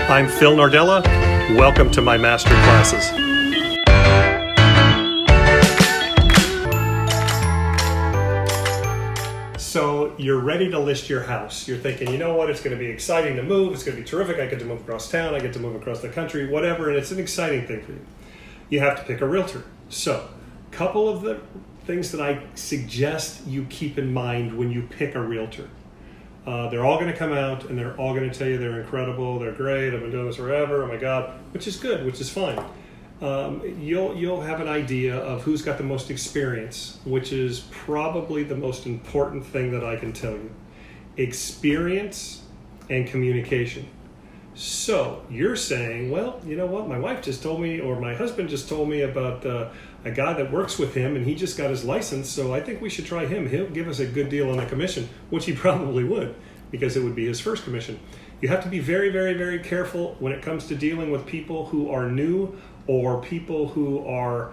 I'm Phil Nordella. Welcome to my master classes. So you're ready to list your house. You're thinking, you know what, it's going to be exciting to move. It's going to be terrific. I get to move across town. I get to move across the country, whatever. And it's an exciting thing for you. You have to pick a realtor. So a couple of the things that I suggest you keep in mind when you pick a realtor. They're all going to come out and they're all going to tell you they're incredible, they're great, I've been doing this forever, oh my God, which is good, which is fine. You'll have an idea of who's got the most experience, which is probably the most important thing that I can tell you. Experience and communication. So you're saying, well, you know what, my wife just told me, or my husband just told me about a guy that works with him and he just got his license, so I think we should try him. He'll give us a good deal on the commission, which he probably would, because it would be his first commission. You have to be very, very, very careful when it comes to dealing with people who are new or people who are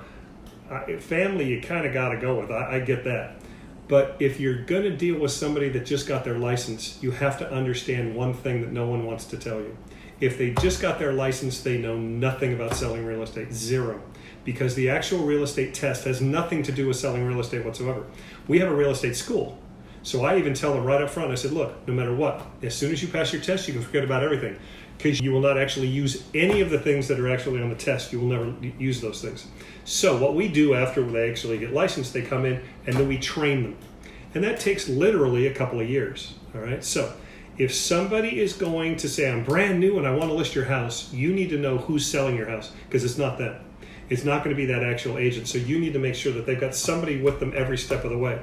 family. You kind of got to go with. I get that. But if you're going to deal with somebody that just got their license, you have to understand one thing that no one wants to tell you. If they just got their license, they know nothing about selling real estate, zero. Because the actual real estate test has nothing to do with selling real estate whatsoever. We have a real estate school. So I even tell them right up front, I said, look, no matter what, as soon as you pass your test, you can forget about everything. Because you will not actually use any of the things that are actually on the test. You will never use those things. So what we do after they actually get licensed, they come in and then we train them. And that takes literally a couple of years. All right. So if somebody is going to say, I'm brand new and I want to list your house, you need to know who's selling your house, because it's not them. It's not going to be that actual agent. So you need to make sure that they've got somebody with them every step of the way.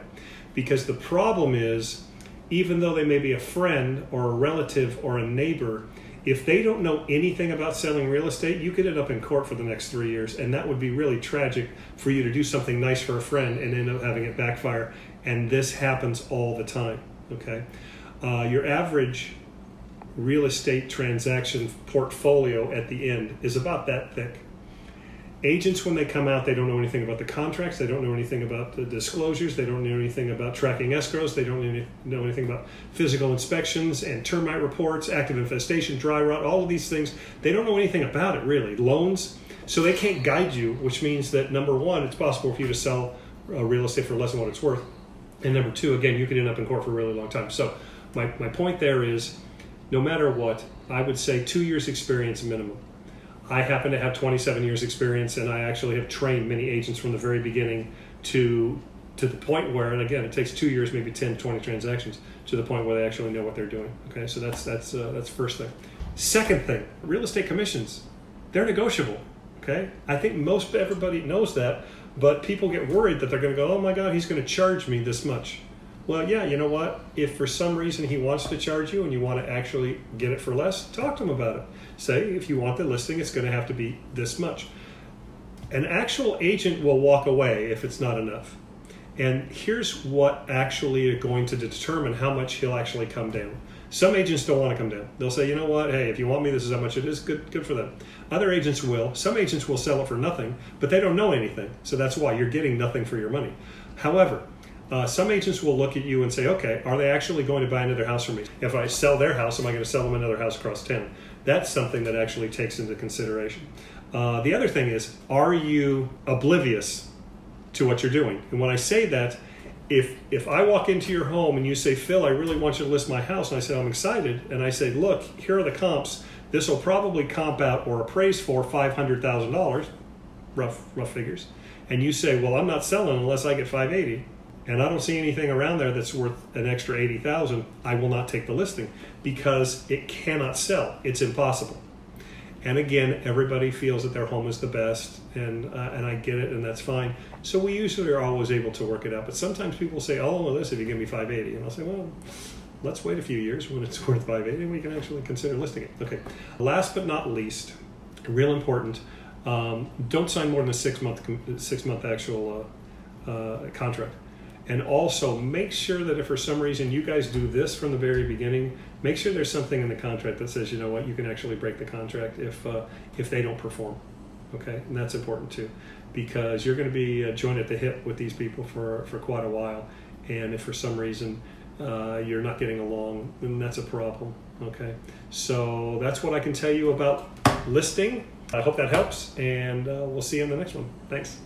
Because the problem is, even though they may be a friend or a relative or a neighbor, if they don't know anything about selling real estate, you could end up in court for the next 3 years. And that would be really tragic for you to do something nice for a friend and end up having it backfire. And this happens all the time, okay? Your average real estate transaction portfolio at the end is about that thick. Agents, when they come out, they don't know anything about the contracts. They don't know anything about the disclosures. They don't know anything about tracking escrows. They don't know anything about physical inspections and termite reports, active infestation, dry rot, all of these things. They don't know anything about it, really. Loans. So they can't guide you, which means that, number one, it's possible for you to sell real estate for less than what it's worth. And number two, again, you could end up in court for a really long time. So my point there is, no matter what, I would say 2 years experience minimum. I happen to have 27 years experience, and I actually have trained many agents from the very beginning to the point where, and again, it takes 2 years, maybe 10, 20 transactions, to the point where they actually know what they're doing. Okay, so that's first thing. Second thing, real estate commissions, they're negotiable. Okay, I think most everybody knows that, but people get worried that they're going to go, oh my God, he's going to charge me this much. Well, yeah, you know what? If for some reason he wants to charge you and you want to actually get it for less, talk to him about it. Say, if you want the listing, it's going to have to be this much. An actual agent will walk away if it's not enough. And here's what actually is going to determine how much he'll actually come down. Some agents don't want to come down. They'll say, you know what? Hey, if you want me, this is how much it is. Good for them. Other agents will. Some agents will sell it for nothing, but they don't know anything. So that's why you're getting nothing for your money. However, some agents will look at you and say, okay, are they actually going to buy another house from me? If I sell their house, am I going to sell them another house across town? That's something that actually takes into consideration. The other thing is, are you oblivious to what you're doing? And when I say that, if I walk into your home and you say, Phil, I really want you to list my house, and I say, I'm excited, and I say, look, here are the comps. This will probably comp out or appraise for $500,000, rough figures. And you say, well, I'm not selling unless I get $580,000. And I don't see anything around there that's worth an extra $80,000, I will not take the listing because it cannot sell. It's impossible. And again, everybody feels that their home is the best, and I get it, and that's fine. So we usually are always able to work it out. But sometimes people say, "Oh, well, this if you give me $580,000," and I'll say, "Well, let's wait a few years when it's worth $580,000, and we can actually consider listing it." Okay. Last but not least, real important, don't sign more than a 6 month actual contract. And also make sure that if for some reason you guys do this from the very beginning, make sure there's something in the contract that says, you know what, you can actually break the contract if they don't perform. Okay, and that's important too, because you're going to be joined at the hip with these people for quite a while. And if for some reason you're not getting along, then that's a problem. Okay, so that's what I can tell you about listing. I hope that helps, and we'll see you in the next one. Thanks.